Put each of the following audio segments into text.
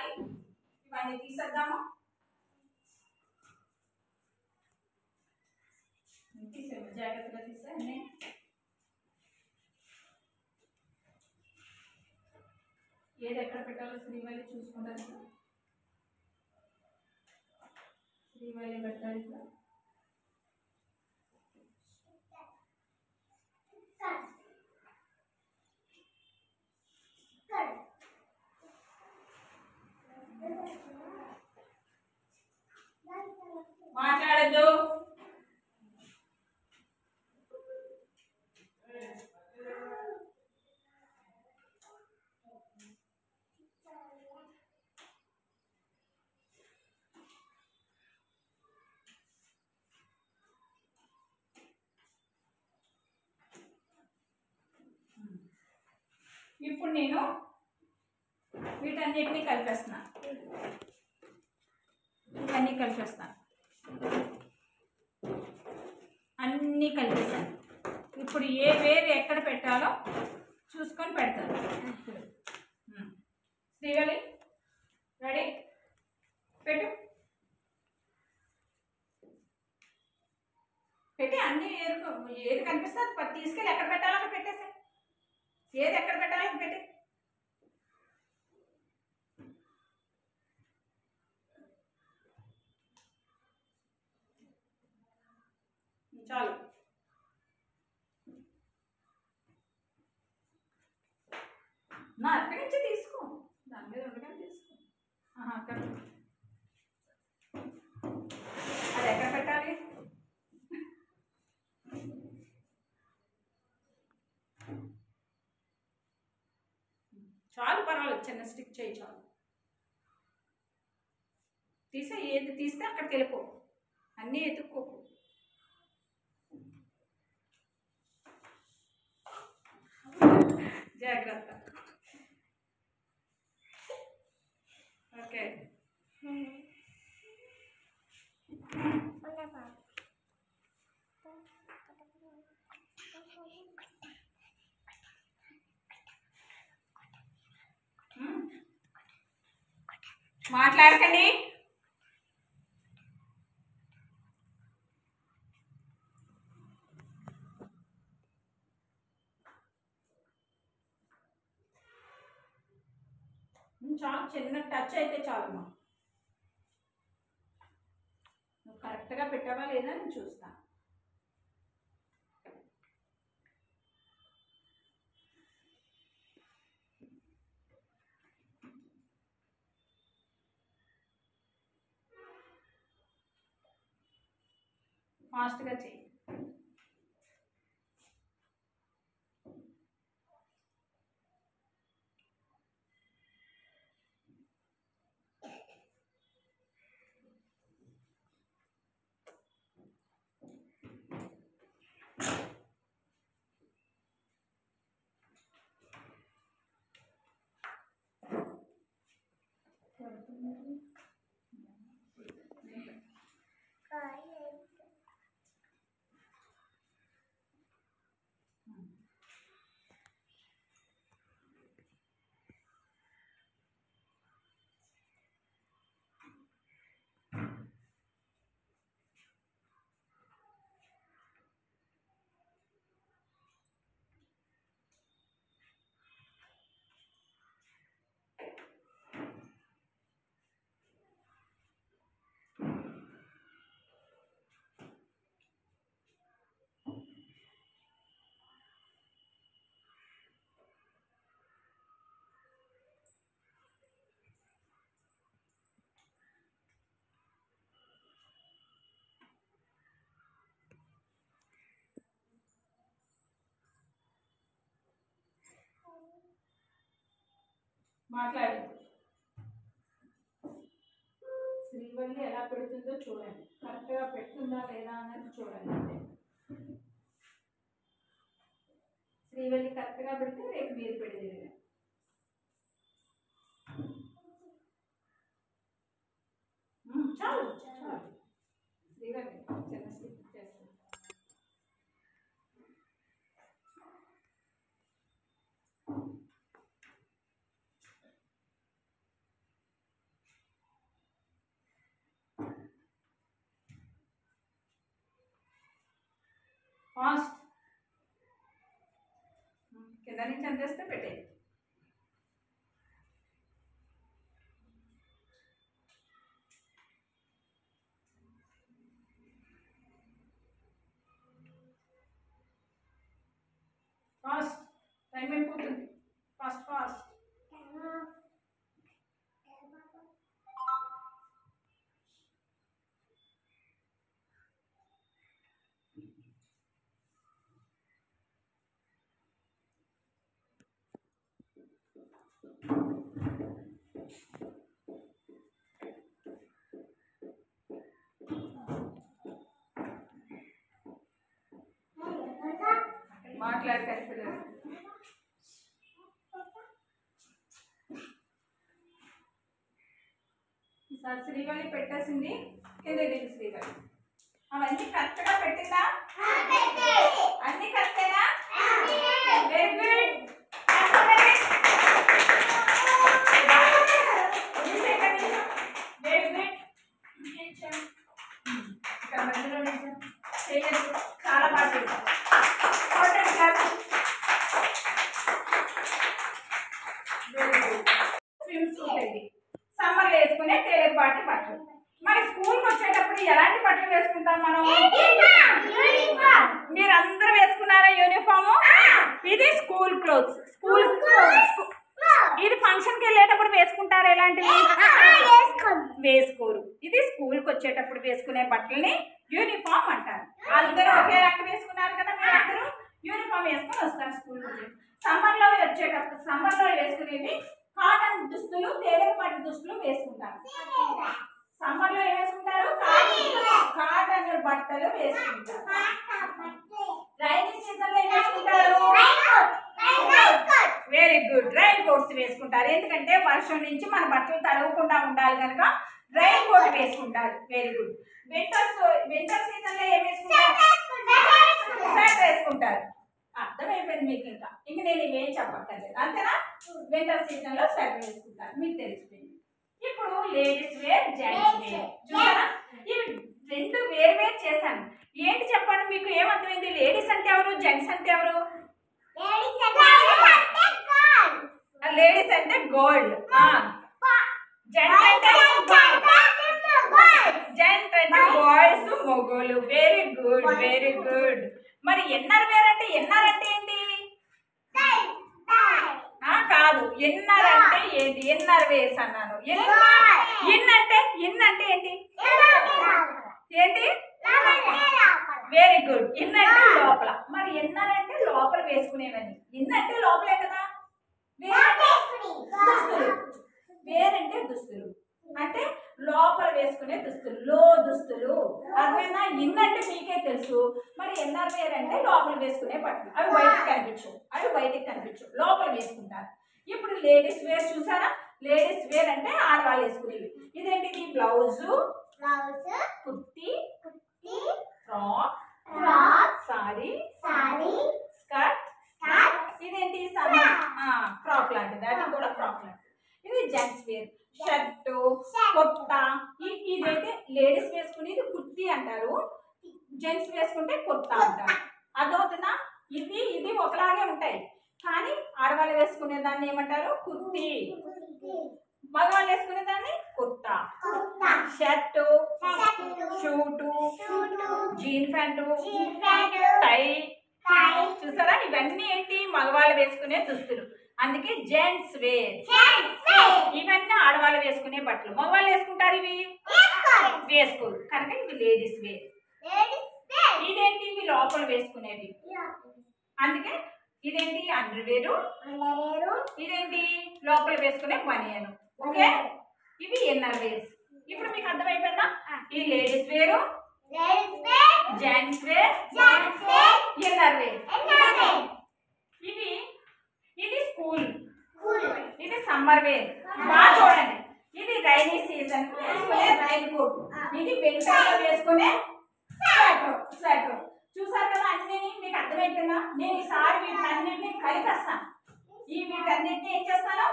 పెట్టాలి. ఇవన్నీ తీసేద్దాము. తీసేమో జాగ్రత్తగా తీసే అన్నీ. ఏది ఎక్కడ పెట్టాలో శ్రీవల్లి చూసుకుంటారు. శ్రీవల్లి పెట్టాలి. ఇక్కడ మాట్లాడద్దు. ఇప్పుడు నేను వీటన్నిటినీ కలిపేస్తున్నా. ఇవన్నీ కలిపేస్తాను. అన్నీ కలిపేస్తాను. ఇప్పుడు ఏ వేరు ఎక్కడ పెట్టాలో చూసుకొని పెడతాను. శ్రీవల్లి రెడీ? పెట్టు. పెట్టి అన్నీ ఏది కనిపిస్తుంది తీసుకెళ్ళి ఎక్కడ పెట్టాలో అక్కడ పెట్టేసా. ఏది ఎక్కడ పెట్టాలో అక్కడ పెట్టి. చాలు. నా అక్కడి నుంచి తీసుకో. దాని మీద ఉండగానే తీసుకో. అక్కడ అది ఎక్కడ పెట్టాలి? చాలు, పర్వాలేదు. చిన్న స్టిక్ చేయి చాలు. తీసే. ఏది తీస్తే అక్కడికి వెళ్ళిపో. అన్నీ ఎత్తుక్కోకు. జాగ్రత్త. ఓకే. మాట్లాడకండి. చాలు. చిన్న టచ్ అయితే చాలమ్మా. నువ్వు కరెక్ట్గా పెట్టావా లేదా నేను చూస్తా. ఫాస్ట్గా చెయ్యి. మాట్లాడి శ్రీవల్లి ఎలా పెడుతుందో చూడండి. కరెక్ట్గా పెడుతుందా లేదా అన్నది చూడండి. అంటే శ్రీవల్లి కరెక్ట్గా పెడితే రేపు మీరు పెడితే చాలు. చాలు. శ్రీవల్లి చిన్న స్టిక్ చేస్తుంది. ఫాస్ట్. కింద నుంచి అందేస్తే పెట్టేది. ఫాస్ట్. టైం అయిపోతుంది. Fast fast. మాట్లాడతారు. ఈసారి శ్రీవల్లి పెట్టేసింది. కింద దిగు శ్రీవల్లి. అవన్నీ కరెక్ట్గా పెట్టిందా? అన్ని కరెక్టేనా? Very good. Very good. ఇక్కడ మధ్యలో చేయొచ్చు. చాలా బాగా చేశారు. స్విమ్ సూట్ ఇది సమ్మర్ వేసుకునే తేలికపాటి బట్టలు. మరి స్కూల్కి వచ్చేటప్పుడు ఎలాంటి బట్టలు వేసుకుంటాం మనం? మీరు అందరూ వేసుకున్నారా యూనిఫామ్? ఇది స్కూల్ క్లోత్స్. ఇది ఫంక్షన్కి వెళ్ళేటప్పుడు వేసుకుంటారా? ఎలాంటివి వేసుకోరు. ఇది స్కూల్కి వచ్చేటప్పుడు వేసుకునే బట్టల్ని యూనిఫామ్ అంటారు. అందరూ ఒకే రంగు వేసుకున్నారు కదా, మీరు అందరూ యూనిఫామ్ వేసుకొని వస్తారు స్కూల్కి వచ్చి. సమ్మర్లో వేసుకునేవి కాటన్ దుస్తులు, తేలికపాటి దుస్తులు వేసుకుంటారు. సమ్మర్లో ఏం వేసుకుంటారు? కాటన్ బట్టలు వేసుకుంటారు. రైనీ సీజన్ లో ఏం వేసుకుంటారు? Very good. రైన్ కోట్స్ వేసుకుంటారు. ఎందుకంటే వర్షం నుంచి మన బట్టలు తడవకుండా ఉండాలి కనుక రైన్ కోట్ వేసుకుంటారు. Very good. వింటర్ సీజన్ లో ఏం వేసుకుంటారు? స్వెటర్ వేసుకుంటారు. అర్థమైపోయింది మీకు. ఇంకా నేను ఇవేం చెప్పక్కర్లేదు, అంతేనా? వింటర్ సీజన్ లో స్వెటర్ వేసుకుంటారు, మీకు తెలిసిపోయింది. ఇప్పుడు లేడీస్ వేర్, జెంట్స్ వేర్ చూసారా? ఇవి రెండు వేరు చేశాను. ఏంటి చెప్పండి, మీకు ఏమర్థమైంది? లేడీస్ అంటే ఎవరు, జెంట్స్ అంటే ఎవరు? లేడీస్ అంటే గోల్డ్, జెంట్ అంటే బాయ్స్, మొగోలు. Very good, very good. మరి ఎన్నర్ వేర్ అంటే ఎన్నర్ అంటే ఏంటి? కాదు, ఎన్నర్ అంటే ఏంటి? ఎన్నర్ వేర్స్ అన్నాను. ఇన్ అంటే ఏంటి? ఏంటి? Very good. ఇన్ అంటే లోపల. మరి ఎన్నర్ అంటే లోపల వేసుకునేవని. ఇన్ అంటే లోపలే కదా. వేరంటే దుస్తులు అంటే లోపల వేసుకునే దుస్తులు, లో దుస్తులు. అదేనా? ఇన్ అంటే మీకే తెలుసు. మరి ఎన్నర్ వేర్ అంటే లోపల వేసుకునే బట్టలు. అవి బయటికి కనిపించు, లోపల వేసుకుంటారు. ఇప్పుడు లేడీస్ వేర్ చూసారా? లేడీస్ వేర్ అంటే ఆడవాళ్ళు వేసుకునేవి. ఇదేంటిది? Blouse, kurti, frock, sorry, skirt. ఇదేంటి? ఫ్రాక్ లాంటిది. అది కూడా ఫ్రాక్ లాంటిది. ఇది జెంట్స్ వేర్. షర్టు, కొట్ట. ఇదైతే లేడీస్ వేసుకునేది కుర్తీ అంటారు, జెంట్స్ వేసుకుంటే కొట్ట అంటారు. అదవుతుందా? ఇది ఒకలాగే ఉంటాయి, కానీ ఆడవాళ్ళు వేసుకునే దాన్ని ఏమంటారు? కుర్తీ. మగవాళ్ళు వేసుకునే దాన్ని kurta. Shirt, suit, jean pant, tie. చూసారా? ఇవన్నీ ఏంటి? మగవాళ్ళు వేసుకునే దుస్తులు. అందుకే జెంట్స్ వేర్. ఇవన్నీ ఆడవాళ్ళు వేసుకునే బట్టలు. మగవాళ్ళు వేసుకుంటారు ఇవి? వేసుకోరు కనుక ఇవి లేడీస్ వేర్. ఇదేంటి? ఇవి లోపల వేసుకునేవి. అందుకే ఇదేంటి? అండర్ వేరు. ఇదేంటి? లోపల వేసుకునే బనియను. ఓకే, ఇవి ఇన్నర్ వేర్స్. ఇప్పుడు మీకు అర్థమైపోయిందా? ఈ లేడీస్ వేరు, జెంట్స్ వేర్, ఇన్నర్ వేర్. ఇది స్కూల్, ఇది సమ్మర్ వేర్. బాగా చూడండి. ఇది రైనీ సీజన్ వేసుకునే రైన్ కోట్. ఇది వింటర్ లో వేసుకునే స్వెటర్. చూసారు కదా? అన్ని మీకు అర్థమైపోయిందా? నేను ఈసారి వీటన్నింటినీ కలిపేస్తాను. వీటన్నింటినీ ఏం చేస్తాను?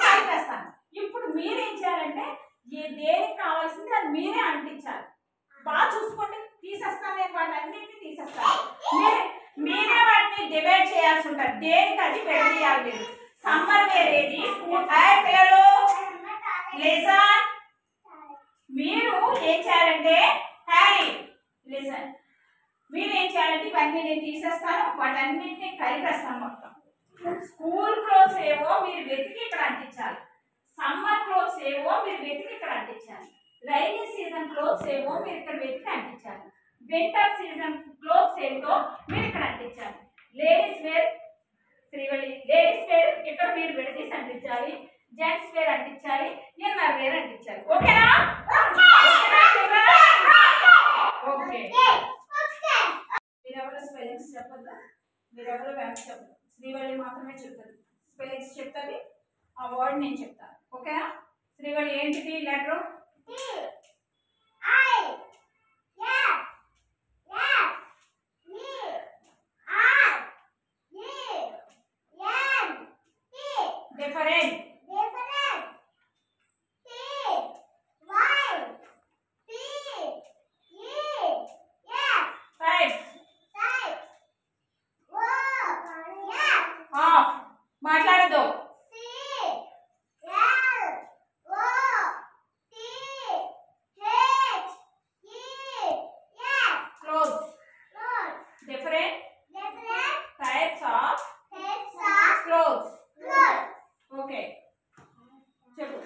కలిపేస్తాను. ఇప్పుడు మీరేం చేయాలంటే దేనికి కావాల్సింది అది మీరే అంటించాలి. బాగా చూసుకోండి. తీసేస్తాను నేను, వాటన్నింటినీ తీసేస్తాను. చేయాలి మీరు. సమ్మర్ వేర్ ఏది? పిల్లలు లిసన్. మీరు ఏం చేయాలంటే లిసన్, మీరు ఏం చేయాలంటే ఇవన్నీ నేను తీసేస్తాను, వాటన్నింటినీ కలిపేస్తాను మొత్తం. స్కూల్ క్లోత్స్ ఏవో మీరు వెతికి ఇక్కడ అంటించాలి, సమ్మర్ క్లోత్స్ ఏవో మీరు వెతికి ఇక్కడ అంటించాలి, రైనీ సీజన్ క్లోత్స్ ఏవో మీరు ఇక్కడ వెతికి అంటించాలి, వింటర్ సీజన్ క్లోత్స్ ఏంటో మీరు ఇక్కడ అంటించాలి. Ladies wear Srivalli, ladies wear ఇక్కడ మీరు విడదీసి అంటించాలి, జెంట్స్ వేర్ అంటించాలి, ఇన్నర్ వేర్ అంటించాలి. ఓకేనా? ఓకే. మీరెవరు స్పెల్లింగ్స్ చెప్పద్దా? మీరెవరు వ్యాప్స్ చెప్పదు, శ్రీవల్లి మాత్రమే చెప్తుంది. స్పెల్లింగ్స్ చెప్తుంది, ఆ వర్డ్ నేను చెప్తాను. ఓకేనా? శ్రీవల్లి ఏంటిది లెటర్? Different. మాట్లాడదు. Clothes. Different types of clothes. Okay చెప్పు.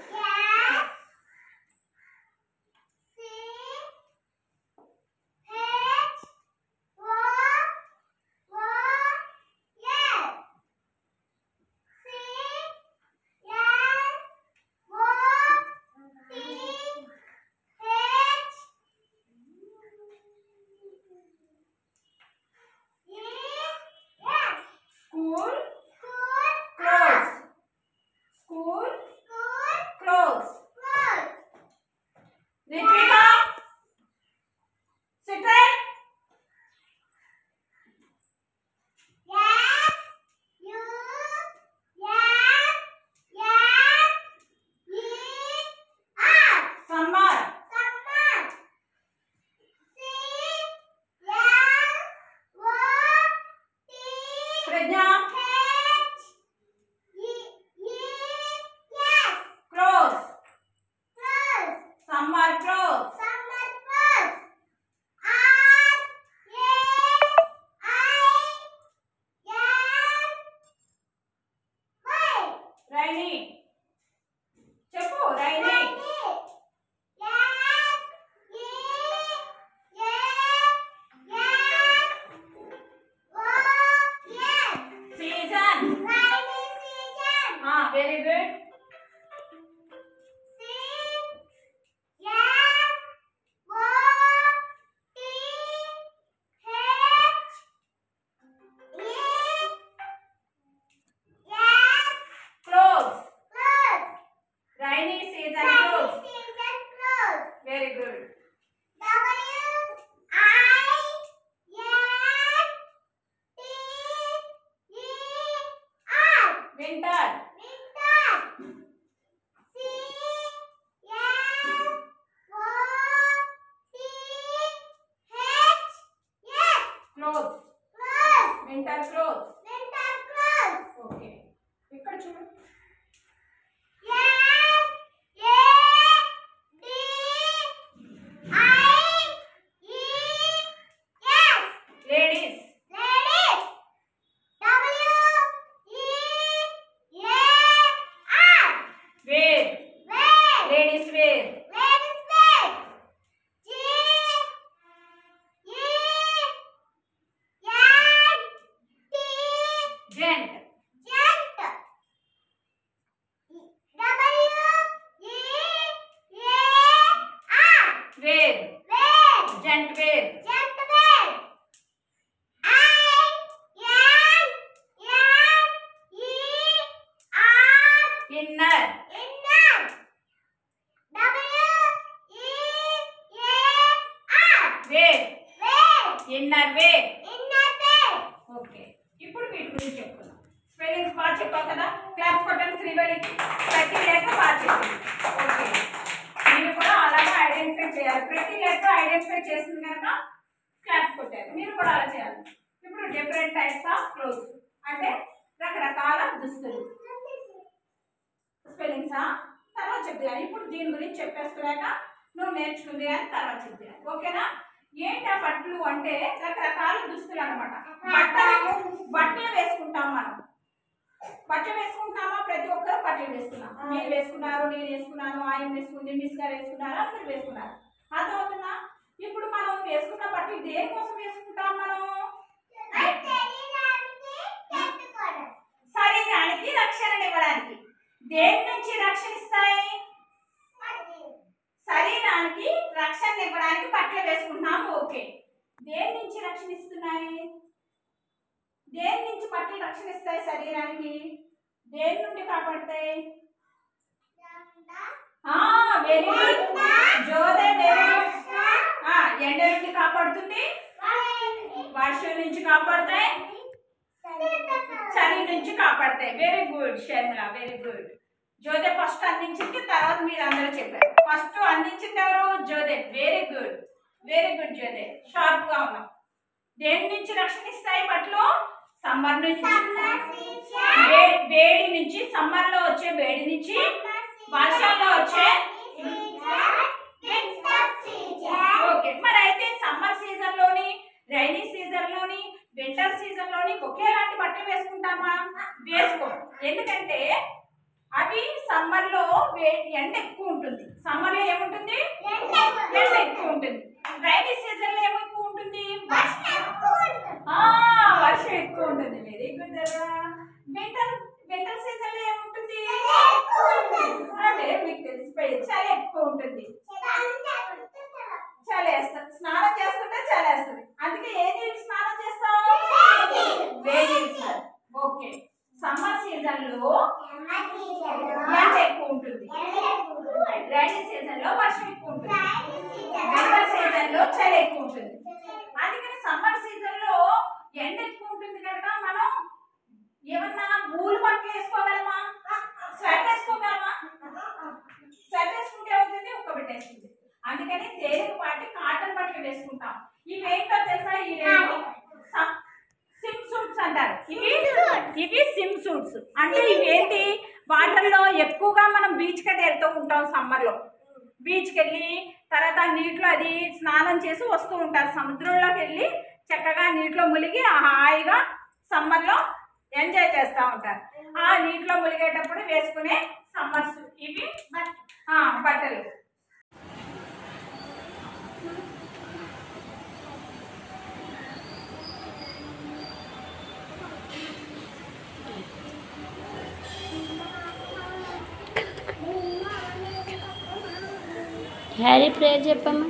Very good. Clothes. Rainy season clothes. Very good. Winter. Clothes. Winter clothes. Okay. ఇక్కడ చూడు. Ladies. Wear. Ladies wear. Gent. Wear. Gent wear. Inner. Wear. Inner wear. Okay, ఇప్పుడు వీటి గురించి చెప్పుకుందాం. Spellings బాగా చెప్పావు కదా, క్లాస్ కొట్టండి శ్రీవల్లికి. ప్రతి లెటర్ బాగా చెప్పింది. ఓకే, మీరు కూడా అలాగే ఐడెంటిఫై చేయాలి. ప్రతి లెటర్ ఐడెంటిఫై చేసింది కనుక క్లాస్ కొట్టారు, మీరు కూడా అలా చేయాలి. ఇప్పుడు డిఫరెంట్ టైప్స్ ఆఫ్ క్లోత్స్ అంటే రకరకాల దుస్తులు. స్పెల్లింగ్సా తర్వాత చెప్తాను. ఇప్పుడు దీని గురించి చెప్పేసుకున్నాక నువ్వు నేర్చుకుంది అని తర్వాత చెప్తాను. ఓకేనా? ఏంటి ఆ బట్టలు అంటే రకరకాల దుస్తులు అనమాట. బట్టలు వేసుకుంటాం మనం. బట్టలు వేసుకుంటామా? ప్రతి ఒక్కరు బట్టలు వేసుకున్నాం. మీరు వేసుకున్నారు, నేను వేసుకున్నాను, ఆయన వేసుకుంది, మిస్ గారు వేసుకున్నారు, అందరు వేసుకున్నారు. అర్థమవుతుందా? ఇప్పుడు మనం వేసుకున్న బట్టలు దేనికోసం వేసుకుంటాం? మనం శరీరానికి రక్షణనివ్వడానికి. దేని నుంచి రక్షణ ఇస్తాయి? శరీరానికి రక్షణ ఇవ్వడానికి బట్టలు వేసుకుంటున్నాము. ఓకే, దేని నుంచి రక్షణ ఇస్తున్నాయి? దేని నుంచి బట్టలు రక్షణ ఇస్తాయి శరీరానికి? దేని నుండి కాపాడతాయి? Very good Jode, very good. ఎండ నుండి కాపాడుతుంది, వర్షం నుంచి కాపాడతాయి, చలి నుంచి కాపాడతాయి. Very good Sharmila, very good. Jode first అందించింది, తర్వాత మీరు అందరూ చెప్పారు. ఫస్ట్ అందించింది ఎవరు? Jode. Very good, very good Jode, sharp గా ఉన్నాం. దేని నుంచి రక్షణ ఇస్తాయి బట్టలు? సమ్మర్ నుంచి, వేడి నుంచి, సమ్మర్ లో వచ్చే వేడి నుంచి, వర్షాల్లో వచ్చే. ఓకే, మరి అయితే సమ్మర్ సీజన్ లోని, రైనీ సీజన్ లోని, వింటర్ సీజన్ లోని ఒకేలాంటి బట్టలు వేసుకుంటామా? వేసుకో. ఎందుకంటే అవి సమ్మర్ లో ఎండ ఎక్కువ ఉంటుంది. సమ్మర్ లో ఏముంటుంది? ఎండ ఎక్కువ ఉంటుంది. రైనీ సీజన్ లో ఏమో ఎక్కువ ఉంటుంది? వర్షం ఎక్కువ ఉంటుంది. Very good. వింటర్ సీజన్ లో ఏముంటుంది? అదే మీకు తెలిసిపోయింది, చలి ఎక్కువ ఉంటుంది. చలేస్తుంది, స్నానం చేస్తుంటే చలేస్తుంది. అందుకే ఏ నీళ్ళు స్నానం చేస్తావు? వేడి నీళ్ళు. ఓకే, సమ్మర్ సీజన్ లో ఎండ ఎక్కువ ఉంటుంది, రైనీ సీజన్ లో వర్షం ఎక్కువ ఉంటుంది, వింటర్ సీజన్ లో చలి ఎక్కువ ఉంటుంది. అందుకని సమ్మర్ సీజన్ లో ఎండ ఎక్కువ ఉంటుంది కనుక మనం ఏమన్నా ఊలు బట్టలు వేసుకోగలమా? స్వెటర్ వేసుకోగలమా? స్వెటర్ వేసుకుంటే అవుతుంది, ఉక్కబెట్టేస్తుంది. అందుకని తేలికపాటి కాటన్ బట్టలు వేసుకుంటాం. ఇవేంటో తెలుసా? ఈ రెండు సిమ్ సూట్స్ అంటారు. ఇవి సిమ్ సూట్స్ అంటే ఇవేంటి? వాటర్లో ఎక్కువగా మనం బీచ్ కి వెళ్తూ ఉంటాం. సమ్మర్ లో బీచ్కి వెళ్ళి తర్వాత నీటిలో అది స్నానం చేసి వస్తూ ఉంటారు. సముద్రంలోకి వెళ్ళి చక్కగా నీటిలో మునిగి హాయిగా సమ్మర్ లో ఎంజాయ్ చేస్తూ ఉంటారు. ఆ నీటిలో మునిగేటప్పుడు వేసుకునే సమ్మర్స్ ఇవి బట్టలు. హ్యారీ ప్రేయర్ చెప్పమ్మా.